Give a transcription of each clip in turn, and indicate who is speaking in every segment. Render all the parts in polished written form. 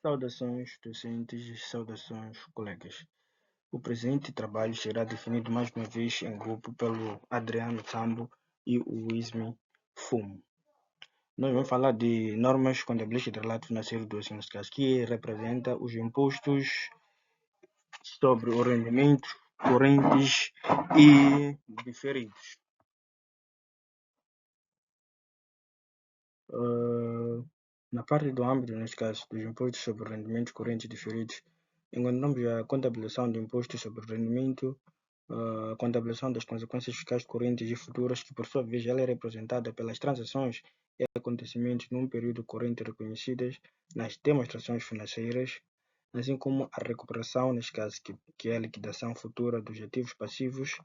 Speaker 1: Saudações, docentes e saudações, colegas. O presente trabalho será definido mais uma vez em grupo pelo Adriano Sambo e o Ismi Fumo. Nós vamos falar de normas contábeis de relato financeiro do ensino, que representa os impostos sobre o rendimento, correntes e diferidos. Na parte do âmbito, neste caso, dos impostos sobre rendimentos correntes e diferidos, encontramos a contabilização de impostos sobre rendimento, a contabilização das consequências fiscais correntes e futuras, que por sua vez ela é representada pelas transações e acontecimentos num período corrente reconhecidas nas demonstrações financeiras, assim como a recuperação, neste caso, que é a liquidação futura dos ativos passivos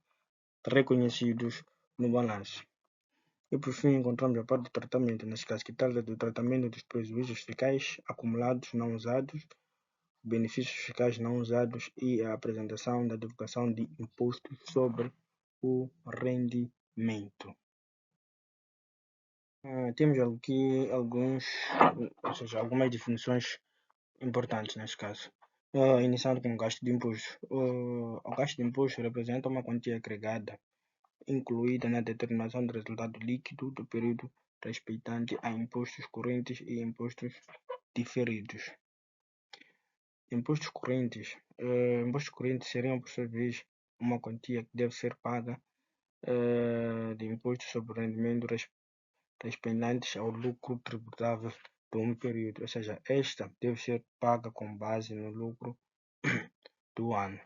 Speaker 1: reconhecidos no balanço. E por fim encontramos a parte do tratamento, neste caso, que trata do tratamento dos prejuízos fiscais acumulados não usados, benefícios fiscais não usados e a apresentação da divulgação de impostos sobre o rendimento. Temos aqui algumas definições importantes neste caso. Iniciando com o gasto de imposto. O gasto de imposto representa uma quantia agregada incluída na determinação do resultado líquido do período respeitante a impostos correntes e impostos diferidos. Impostos correntes seriam, por sua vez, uma quantia que deve ser paga de impostos sobre o rendimento respeitantes ao lucro tributável de um período, ou seja, esta deve ser paga com base no lucro do ano.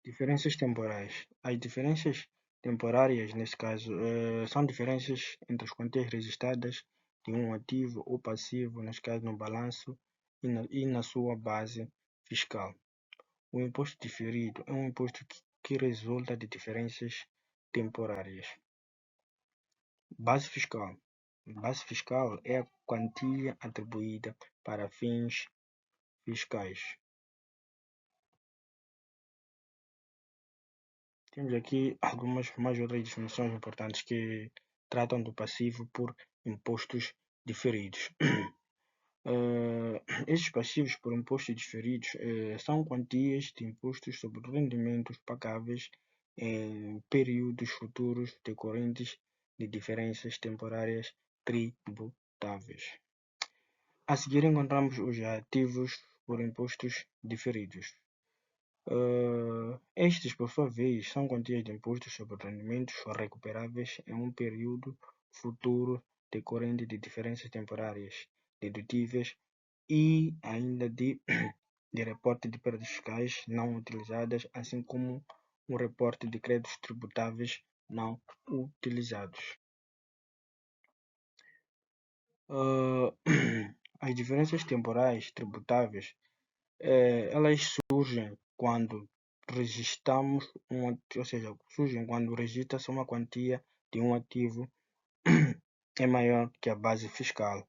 Speaker 1: Diferenças temporais. As diferenças temporárias, neste caso, são diferenças entre as quantias registradas de um ativo ou passivo, neste caso no balanço e na sua base fiscal. O imposto diferido é um imposto que resulta de diferenças temporárias. Base fiscal. Base fiscal é a quantia atribuída para fins fiscais. Temos aqui algumas mais outras definições importantes que tratam do passivo por impostos diferidos. Esses passivos por impostos diferidos são quantias de impostos sobre rendimentos pagáveis em períodos futuros decorrentes de diferenças temporárias tributáveis. A seguir encontramos os ativos por impostos diferidos. Estes, por sua vez, são quantias de impostos sobre rendimentos recuperáveis em um período futuro decorrente de diferenças temporárias dedutíveis e ainda de reporte de perdas fiscais não utilizadas, assim como um reporte de créditos tributáveis não utilizados. As diferenças temporais tributáveis elas surgem quando registramos quando registra-se uma quantia de um ativo é maior que a base fiscal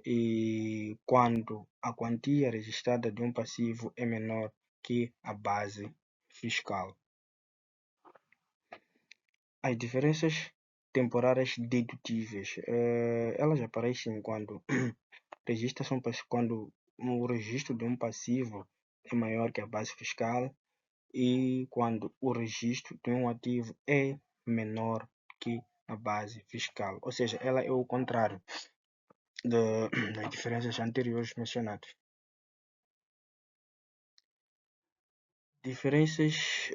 Speaker 1: e quando a quantia registrada de um passivo é menor que a base fiscal. As diferenças temporárias dedutíveis, elas aparecem quando quando o registro de um passivo é maior que a base fiscal e quando o registro de um ativo é menor que a base fiscal, ou seja, ela é o contrário das diferenças anteriores mencionadas. Diferenças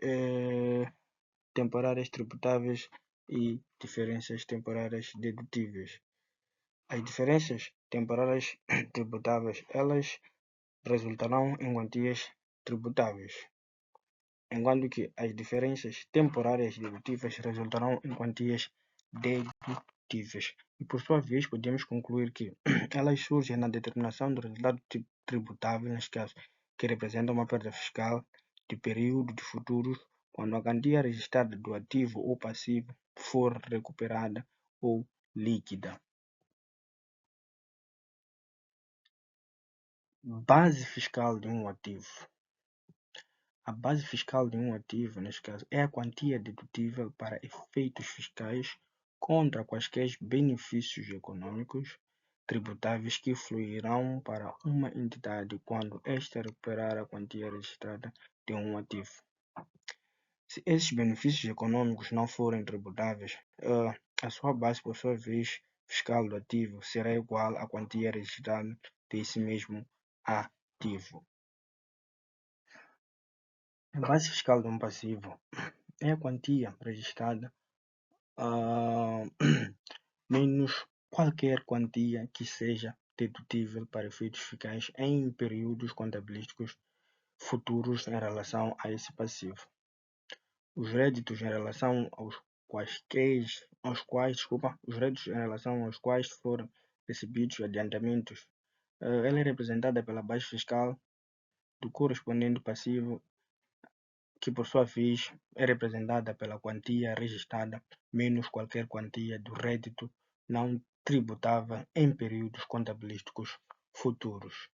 Speaker 1: temporárias tributáveis e diferenças temporárias dedutíveis. As diferenças temporárias tributáveis, elas resultarão em quantias tributáveis, enquanto que as diferenças temporárias dedutíveis resultarão em quantias dedutíveis. E por sua vez, podemos concluir que elas surgem na determinação do resultado tributável, neste caso, que representa uma perda fiscal de período de futuros, quando a quantia registrada do ativo ou passivo for recuperada ou líquida. Base fiscal de um ativo. A base fiscal de um ativo, neste caso, é a quantia dedutível para efeitos fiscais contra quaisquer benefícios econômicos tributáveis que fluirão para uma entidade quando esta recuperar a quantia registrada de um ativo. Se esses benefícios econômicos não forem tributáveis, a sua base, por sua vez, fiscal do ativo será igual à quantia registrada desse mesmo ativo. A base fiscal de um passivo é a quantia registrada menos qualquer quantia que seja dedutível para efeitos fiscais em períodos contabilísticos futuros em relação a esse passivo. Os réditos em relação aos quais foram recebidos adiantamentos, ela é representada pela base fiscal do correspondente passivo, que por sua vez é representada pela quantia registrada menos qualquer quantia do rédito não tributável em períodos contabilísticos futuros.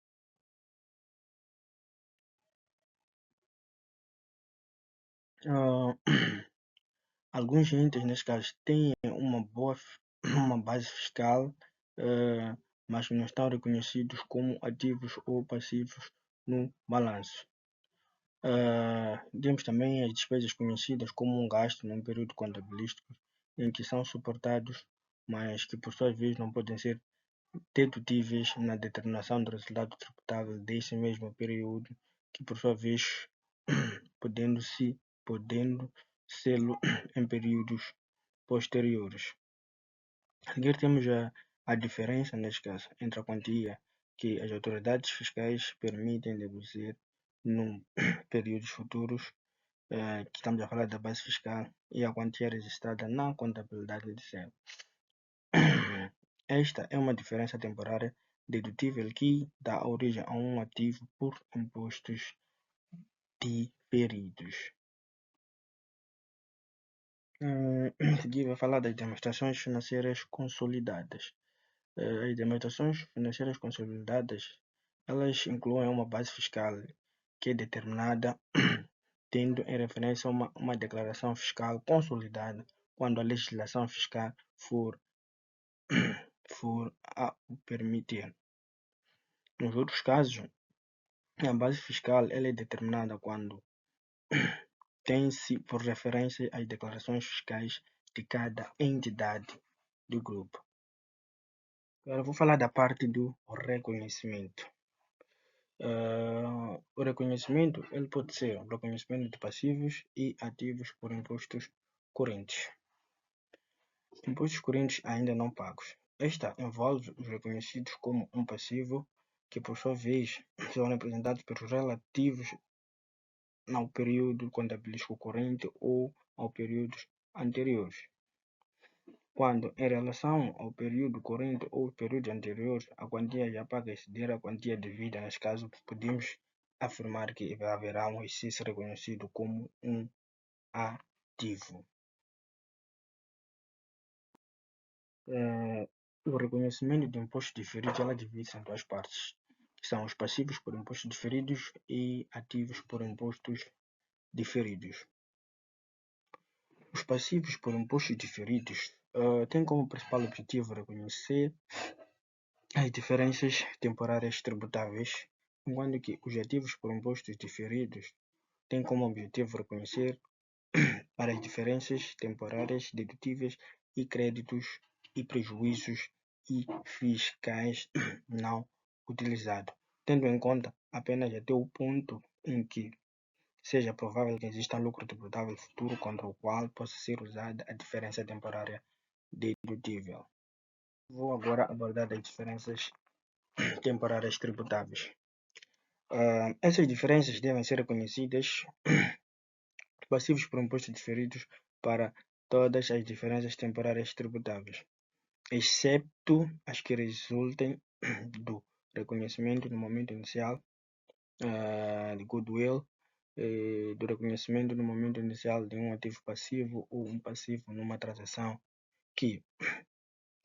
Speaker 1: Alguns entes, neste caso, têm uma base fiscal, mas não estão reconhecidos como ativos ou passivos no balanço. Temos também as despesas conhecidas como um gasto num período contabilístico em que são suportados, mas que por sua vez não podem ser dedutíveis na determinação do resultado tributável desse mesmo período, que por sua vez podendo sê-lo em períodos posteriores. Aqui temos a diferença, neste caso, entre a quantia que as autoridades fiscais permitem deduzir num períodos futuros, que estamos a falar da base fiscal, e a quantia registrada na contabilidade de SEL. Esta é uma diferença temporária dedutível que dá origem a um ativo por impostos diferidos. A seguir vai falar das demonstrações financeiras consolidadas. As demonstrações financeiras consolidadas, elas incluem uma base fiscal que é determinada tendo em referência uma declaração fiscal consolidada quando a legislação fiscal for a permitir. Nos outros casos, a base fiscal ela é determinada quando tem-se por referência as declarações fiscais de cada entidade do grupo. Agora vou falar da parte do reconhecimento. O reconhecimento ele pode ser o reconhecimento de passivos e ativos por impostos correntes. Impostos correntes ainda não pagos. Esta envolve os reconhecidos como um passivo, que por sua vez são representados pelos relativos ao período contabilístico corrente ou ao períodos anteriores. Quando, em relação ao período corrente ou períodos anteriores, a quantia já paga exceder a quantia devida, neste caso, podemos afirmar que haverá um excesso reconhecido como um ativo. O reconhecimento de impostos diferidos ela divide-se em duas partes, que são os passivos por impostos diferidos e ativos por impostos diferidos. Os passivos por impostos diferidos têm como principal objetivo reconhecer as diferenças temporárias tributáveis, enquanto que os ativos por impostos diferidos têm como objetivo reconhecer as diferenças temporárias dedutíveis e créditos e prejuízos e fiscais não utilizados, tendo em conta apenas até o ponto em que seja provável que exista lucro tributável futuro contra o qual possa ser usada a diferença temporária dedutível. Vou agora abordar as diferenças temporárias tributáveis. Essas diferenças devem ser reconhecidas passivos por impostos diferidos para todas as diferenças temporárias tributáveis, excepto as que resultem do reconhecimento no momento inicial de goodwill, do reconhecimento no momento inicial de um ativo passivo ou um passivo numa transação que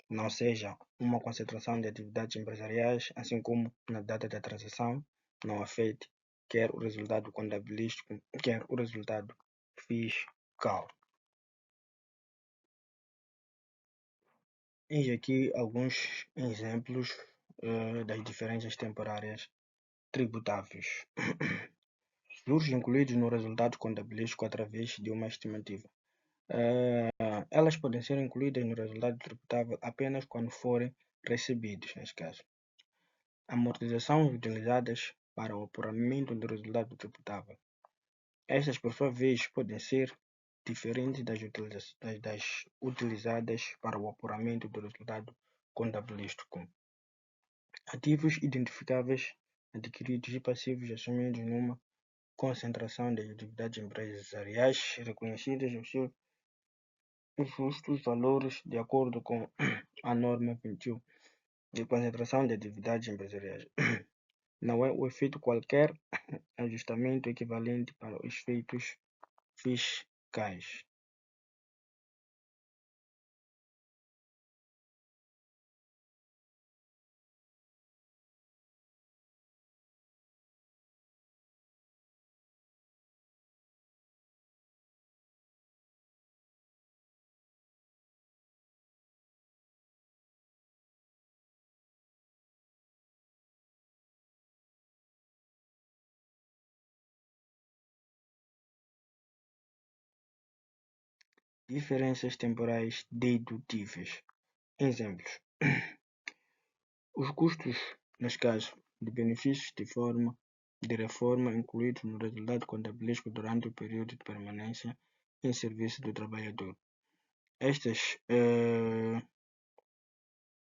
Speaker 1: não seja uma concentração de atividades empresariais, assim como na data da transação não afete quer o resultado contabilístico, quer o resultado fiscal. Eis aqui alguns exemplos das diferenças temporárias tributáveis. Juros incluídos no resultado contabilístico através de uma estimativa. Elas podem ser incluídas no resultado tributável apenas quando forem recebidos, neste caso. Amortizações utilizadas para o apuramento do resultado tributável. Estas, por sua vez, podem ser diferentes das utilizadas para o apuramento do resultado contabilístico. Ativos identificáveis, adquiridos e passivos assumidos numa concentração das atividades empresariais reconhecidas os seus justos valores de acordo com a norma 21 de concentração de atividades empresariais. Não é o efeito qualquer ajustamento equivalente para os efeitos fiscais. Diferenças temporais dedutíveis. Exemplos. Os custos, neste caso, de benefícios de reforma incluídos no resultado contabilístico durante o período de permanência em serviço do trabalhador. Estas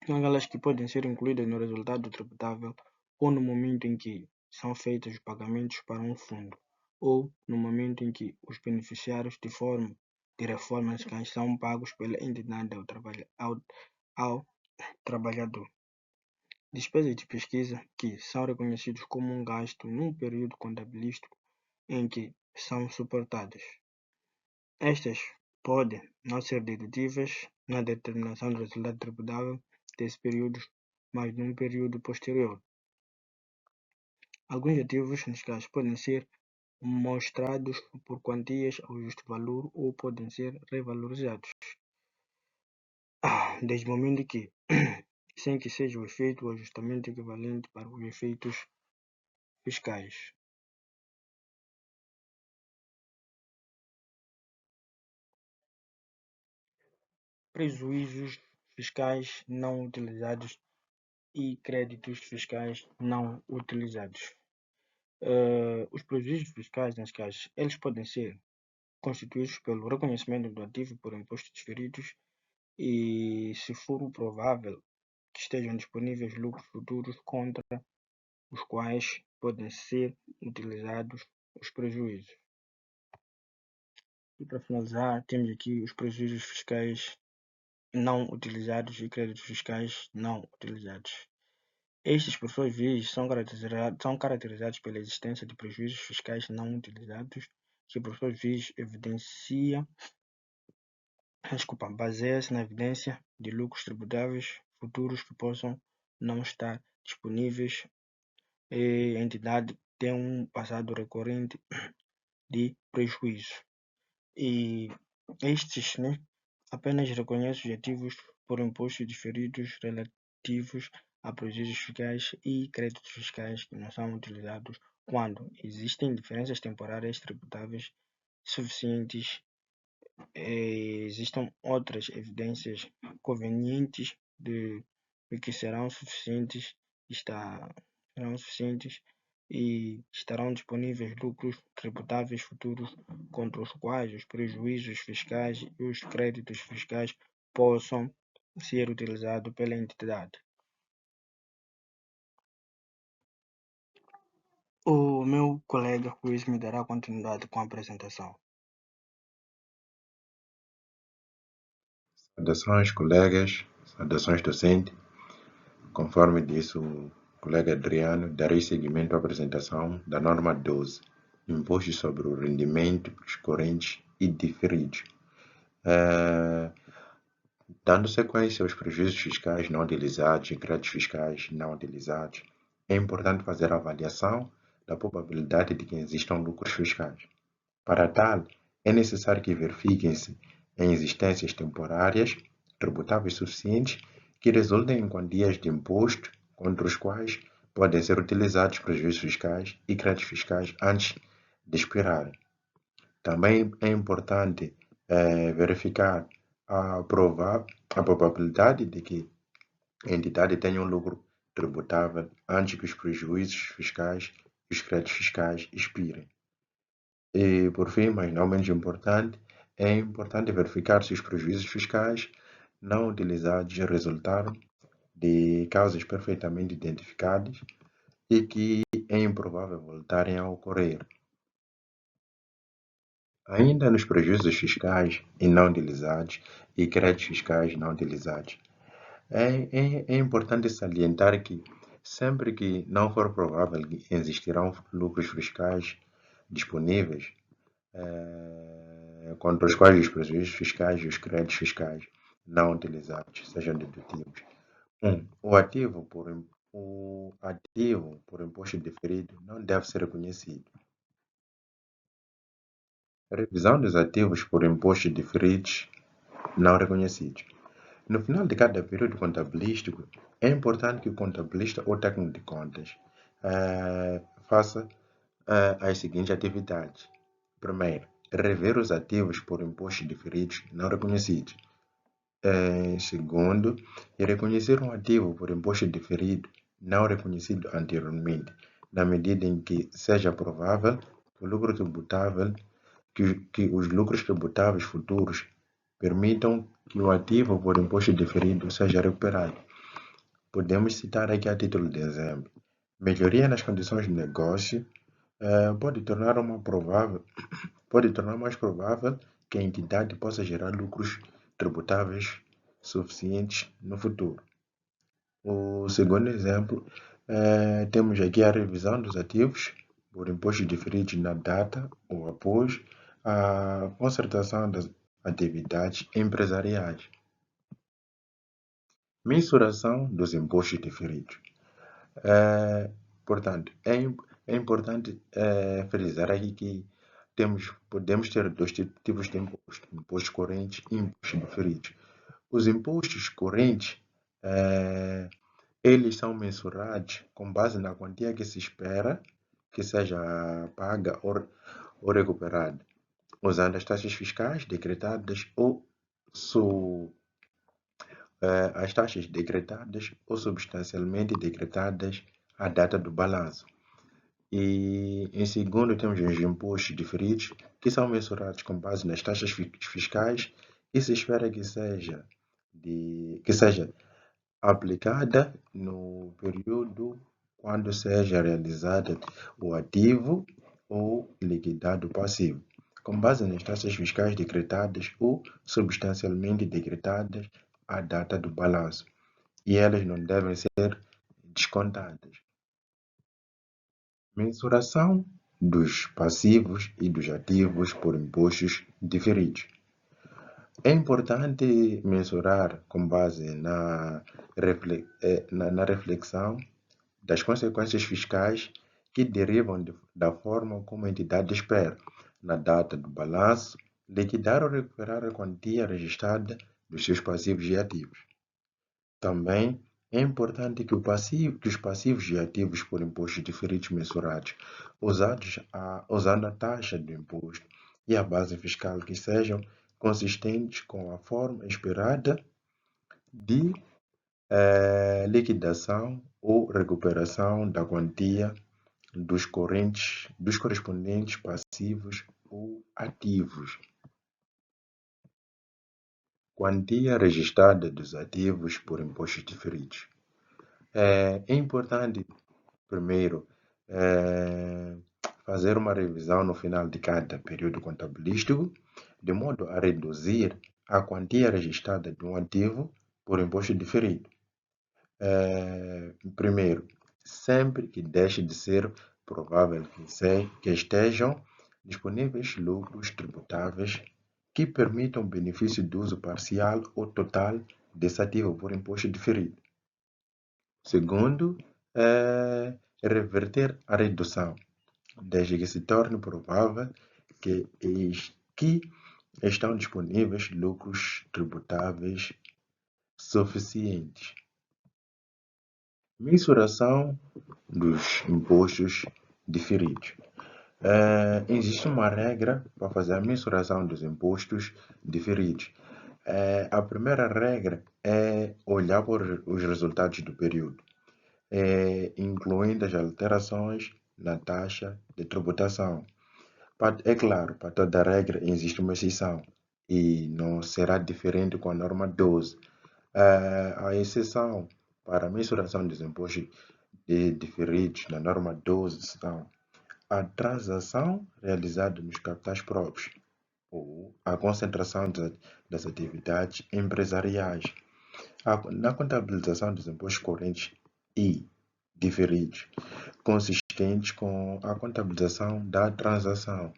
Speaker 1: são aquelas que podem ser incluídas no resultado tributável ou no momento em que são feitos os pagamentos para um fundo, ou no momento em que os beneficiários de reformas são pagos pela entidade ao trabalhador. Despesas de pesquisa que são reconhecidos como um gasto num período contabilístico em que são suportadas. Estas podem não ser dedutíveis na determinação do resultado tributável desse período, mas num período posterior. Alguns ativos, neste caso, podem ser mostrados por quantias ao justo valor ou podem ser revalorizados, desde o momento que, sem que seja o efeito ou ajustamento equivalente para os efeitos fiscais. Prejuízos fiscais não utilizados e créditos fiscais não utilizados. Os prejuízos fiscais, neste caso, eles podem ser constituídos pelo reconhecimento do ativo por impostos diferidos e, se for provável, que estejam disponíveis lucros futuros contra os quais podem ser utilizados os prejuízos. E para finalizar, temos aqui os prejuízos fiscais não utilizados e créditos fiscais não utilizados. Estes, por sua vez, são caracterizados pela existência de prejuízos fiscais não utilizados, que, por sua vez, baseia-se na evidência de lucros tributáveis futuros que possam não estar disponíveis e a entidade tem um passado recorrente de prejuízo. E estes, apenas reconhecem os ativos por impostos diferidos relativos a prejuízos fiscais e créditos fiscais que não são utilizados quando existem diferenças temporárias tributáveis suficientes. Existem outras evidências convenientes de que serão suficientes e estarão disponíveis lucros tributáveis futuros contra os quais os prejuízos fiscais e os créditos fiscais possam ser utilizados pela entidade. O meu colega Luiz me dará continuidade com a apresentação.
Speaker 2: Saudações, colegas, saudações, docente. Conforme disse o colega Adriano, darei seguimento à apresentação da norma 12, imposto sobre o rendimento correntes e diferidos. Dando sequência aos prejuízos fiscais não utilizados e créditos fiscais não utilizados, é importante fazer a avaliação da probabilidade de que existam lucros fiscais. Para tal, é necessário que verifiquem-se em existências temporárias tributáveis suficientes que resultem em quantias de imposto contra os quais podem ser utilizados prejuízos fiscais e créditos fiscais antes de expirarem. Também é importante verificar a probabilidade de que a entidade tenha um lucro tributável antes que os prejuízos fiscais e os créditos fiscais expirem. E, por fim, mas não menos importante, é importante verificar se os prejuízos fiscais não utilizados resultaram de causas perfeitamente identificadas e que é improvável voltarem a ocorrer. Ainda nos prejuízos fiscais e não utilizados e créditos fiscais não utilizados, é importante salientar que, sempre que não for provável que existirão lucros fiscais disponíveis, contra os quais os prejuízos fiscais e os créditos fiscais não utilizados sejam dedutíveis. O ativo por imposto diferido não deve ser reconhecido. Revisão dos ativos por impostos diferidos não reconhecidos. No final de cada período contabilístico, é importante que o contabilista ou técnico de contas faça as seguintes atividades. Primeiro, rever os ativos por impostos diferidos não reconhecidos. Segundo, reconhecer um ativo por imposto diferido não reconhecido anteriormente, na medida em que seja provável que o lucro tributável, que os lucros tributáveis futuros permitam que o ativo por imposto diferido seja recuperado. Podemos citar aqui a título de exemplo: melhoria nas condições de negócio pode tornar mais provável que a entidade possa gerar lucros tributáveis suficientes no futuro. O segundo exemplo, temos aqui a revisão dos ativos por impostos diferidos na data ou após a concertação das atividades empresariais. Mensuração dos impostos diferidos. Portanto, é importante frisar aqui que podemos ter dois tipos de impostos: impostos correntes e impostos diferidos. Os impostos correntes, eles são mensurados com base na quantia que se espera que seja paga ou recuperada, usando as taxas fiscais decretadas ou as taxas decretadas ou substancialmente decretadas à data do balanço. E, em segundo, temos os impostos diferidos, que são mensurados com base nas taxas fiscais e se espera que seja aplicada no período quando seja realizado o ativo ou liquidado o passivo, com base nas taxas fiscais decretadas ou substancialmente decretadas à data do balanço, e elas não devem ser descontadas. Mensuração dos passivos e dos ativos por impostos diferidos. É importante mensurar com base na reflexão das consequências fiscais que derivam da forma como a entidade espera, na data do balanço, liquidar ou recuperar a quantia registrada dos seus passivos e ativos. Também é importante que os passivos e ativos por impostos diferidos mensurados, usando a taxa do imposto e a base fiscal, que sejam consistentes com a forma esperada de liquidação ou recuperação da quantia dos correspondentes passivos ou ativos. Quantia registrada dos ativos por impostos diferidos. É importante, primeiro, fazer uma revisão no final de cada período contabilístico, de modo a reduzir a quantia registrada de um ativo por imposto diferido. Primeiro, sempre que deixe de ser provável que estejam disponíveis lucros tributáveis que permitam benefício de uso parcial ou total desse ativo por imposto diferido. Segundo, reverter a redução, desde que se torne provável que estão disponíveis lucros tributáveis suficientes. Mensuração dos impostos diferidos. Existe uma regra para fazer a mensuração dos impostos diferidos. A primeira regra é olhar por os resultados do período, incluindo as alterações na taxa de tributação. É claro, para toda regra existe uma exceção e não será diferente com a norma 12. A exceção para a mensuração dos impostos diferidos na norma 12 são a transação realizada nos capitais próprios ou a concentração das atividades empresariais. Na contabilização dos impostos correntes e diferidos, consistentes com a contabilização da transação.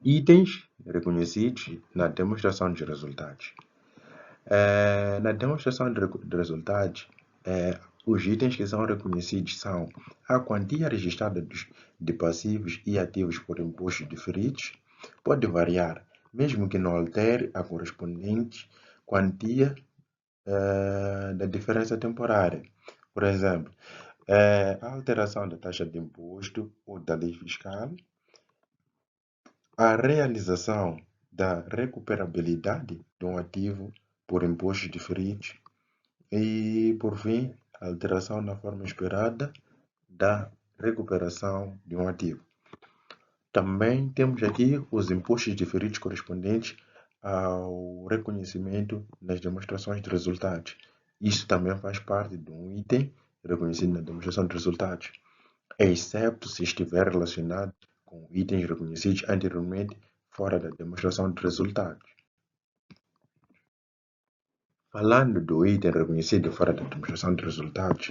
Speaker 2: Itens reconhecidos na demonstração de resultados. Na demonstração de resultados, os itens que são reconhecidos são a quantia registrada de passivos e ativos por impostos diferidos, pode variar, mesmo que não altere a correspondente quantia da diferença temporária. Por exemplo, a alteração da taxa de imposto ou da lei fiscal, a realização da recuperabilidade de um ativo por impostos diferidos e, por fim, a alteração na forma esperada da recuperação de um ativo. Também temos aqui os impostos diferidos correspondentes ao reconhecimento nas demonstrações de resultados. Isso também faz parte de um item reconhecido na demonstração de resultados, exceto se estiver relacionado com itens reconhecidos anteriormente fora da demonstração de resultados. Falando do item reconhecido fora da demonstração de resultados,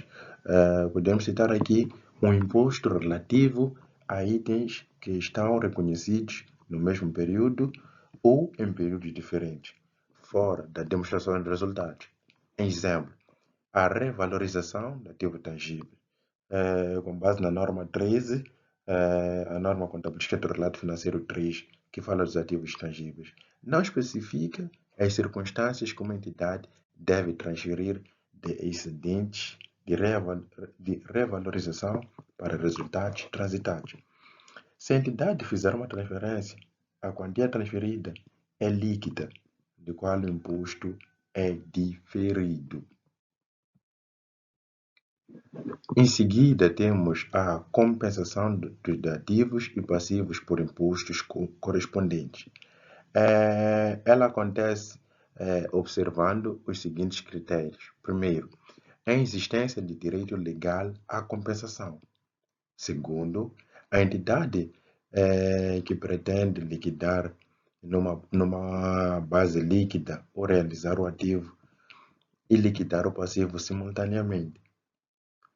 Speaker 2: podemos citar aqui um imposto relativo a itens que estão reconhecidos no mesmo período ou em períodos diferentes, fora da demonstração de resultados. Exemplo, a revalorização do ativo tangível. Com base na norma 13, a norma contabilística do relato financeiro 3, que fala dos ativos tangíveis, não especifica as circunstâncias que uma entidade deve transferir de excedentes de revalorização para resultados transitados. Se a entidade fizer uma transferência, a quantia transferida é líquida, de qual o imposto é diferido. Em seguida, temos a compensação dos ativos e passivos por impostos correspondentes. Ela acontece observando os seguintes critérios. Primeiro, a existência de direito legal à compensação. Segundo, a entidade que pretende liquidar numa base líquida ou realizar o ativo e liquidar o passivo simultaneamente.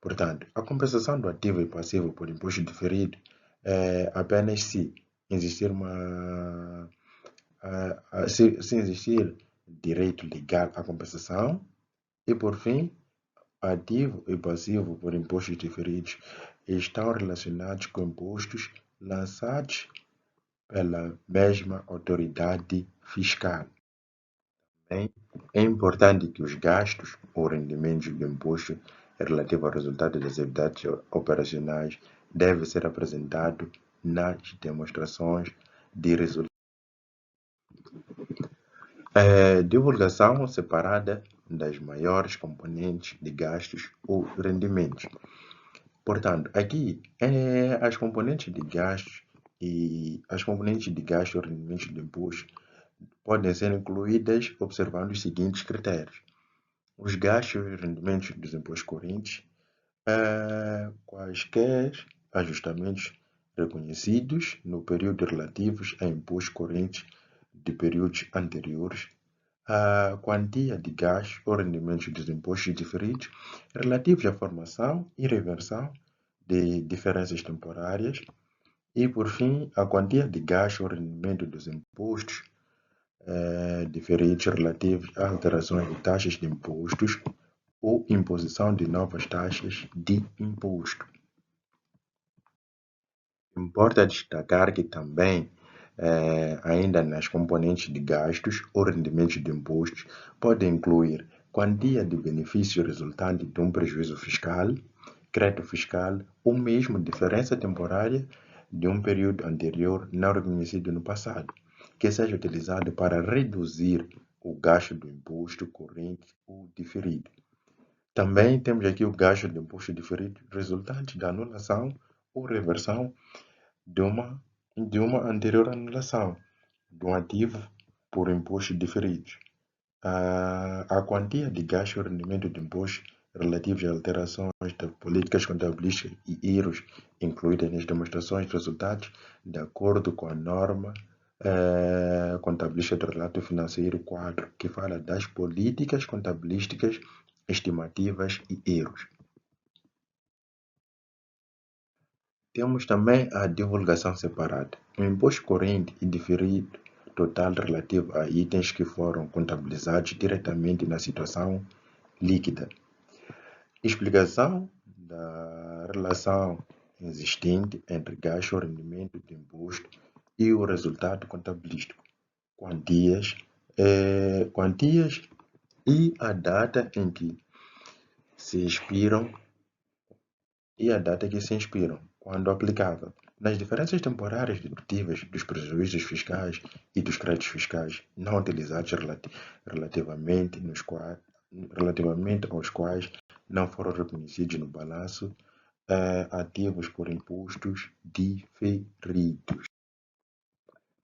Speaker 2: Portanto, a compensação do ativo e passivo por imposto diferido é apenas se existir se existir direito legal à compensação e, por fim, ativo e passivo por impostos diferidos estão relacionados com impostos lançados pela mesma autoridade fiscal. É importante que os gastos ou rendimentos do imposto relativo ao resultado das atividades operacionais deve ser apresentado nas demonstrações de resultados. Divulgação separada das maiores componentes de gastos ou rendimentos. Portanto, aqui as componentes de gastos e rendimentos do imposto podem ser incluídas observando os seguintes critérios. Os gastos e rendimentos dos impostos correntes, quaisquer ajustamentos reconhecidos no período relativos a impostos correntes de períodos anteriores, a quantia de gastos ou rendimentos dos impostos diferidos relativos à formação e reversão de diferenças temporárias e, por fim, a quantia de gastos ou rendimento dos impostos diferidos relativos a alterações de taxas de impostos ou imposição de novas taxas de imposto. Importa destacar que também ainda nas componentes de gastos ou rendimentos de impostos, pode incluir quantia de benefício resultante de um prejuízo fiscal, crédito fiscal ou mesmo diferença temporária de um período anterior não reconhecido no passado, que seja utilizado para reduzir o gasto do imposto corrente ou diferido. Também temos aqui o gasto de imposto diferido resultante da anulação ou reversão de uma anterior anulação de um ativo por impostos diferidos. A quantia de gasto e rendimento de impostos relativos a alterações de políticas contabilísticas e erros incluídas nas demonstrações de resultados, de acordo com a norma contabilística do relato financeiro 4, que fala das políticas contabilísticas, estimativas e erros. Temos também a divulgação separada. O imposto corrente e diferido total relativo a itens que foram contabilizados diretamente na situação líquida. Explicação da relação existente entre gasto ou rendimento de imposto e o resultado contabilístico. Quantias e a data em que se expiram quando aplicável. Nas diferenças temporárias dedutíveis dos prejuízos fiscais e dos créditos fiscais não utilizados relativamente aos quais não foram reconhecidos no balanço ativos por impostos diferidos.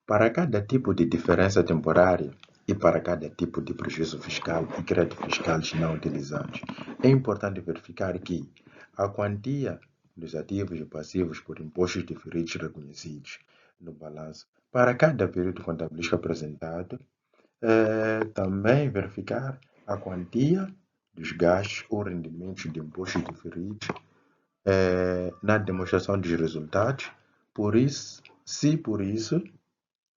Speaker 2: Para cada tipo de diferença temporária e para cada tipo de prejuízo fiscal e crédito fiscais não utilizados, é importante verificar que a quantia dos ativos e passivos por impostos diferidos reconhecidos no balanço para cada período contabilístico apresentado, também verificar a quantia dos gastos ou rendimentos de impostos diferidos na demonstração dos resultados.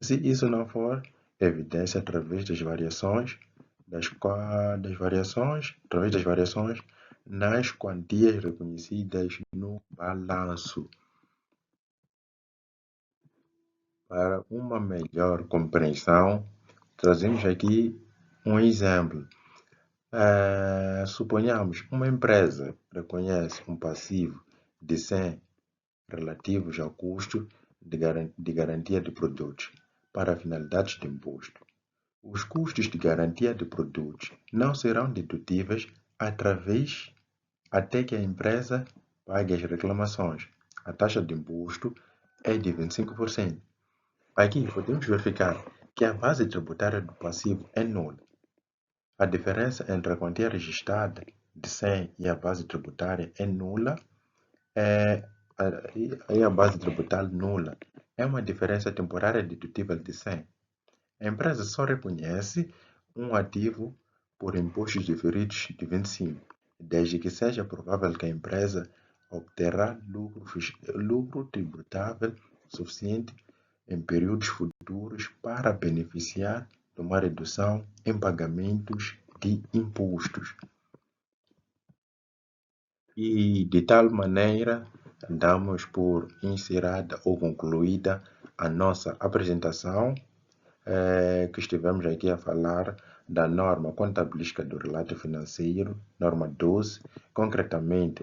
Speaker 2: Se isso não for evidência através das variações nas quantias reconhecidas no balanço. Para uma melhor compreensão, trazemos aqui um exemplo. Suponhamos uma empresa reconhece um passivo de 100 relativos ao custo de garantia de produtos para finalidades de imposto. Os custos de garantia de produtos não serão dedutíveis até que a empresa pague as reclamações. A taxa de imposto é de 25%. Aqui podemos verificar que a base tributária do passivo é nula. A diferença entre a quantia registrada de 100 e a base tributária é nula. A base tributária nula é uma diferença temporária dedutível de 100. A empresa só reconhece um ativo por impostos diferidos de 25, desde que seja provável que a empresa obterá lucro tributável suficiente em períodos futuros para beneficiar de uma redução em pagamentos de impostos. E de tal maneira, damos por encerrada ou concluída a nossa apresentação, que estivemos aqui a falar da norma contabilística do relato financeiro, norma 12, concretamente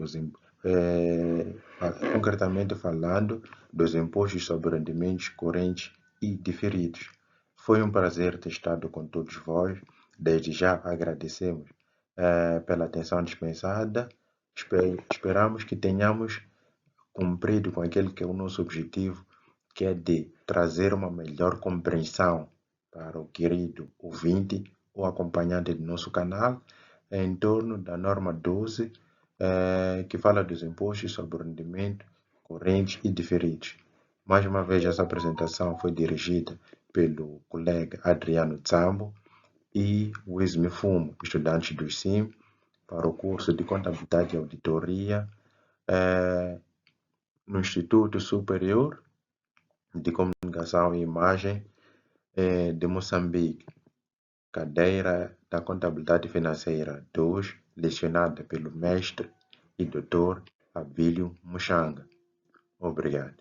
Speaker 2: falando dos impostos sobre rendimentos correntes e diferidos. Foi um prazer ter estado com todos vós. Desde já agradecemos pela atenção dispensada. Esperamos que tenhamos cumprido com aquele que é o nosso objetivo, que é de trazer uma melhor compreensão para o querido ouvinte ou acompanhante do nosso canal em torno da norma 12, que fala dos impostos sobre rendimento correntes e diferidos. Mais uma vez, essa apresentação foi dirigida pelo colega Adriano Zambo e Luiz Mifumo, estudantes do SIM, para o curso de Contabilidade e Auditoria no Instituto Superior de Comunicação e Imagem de Moçambique, cadeira da Contabilidade Financeira 2, lecionada pelo mestre e doutor Abílio Muxanga. Obrigado.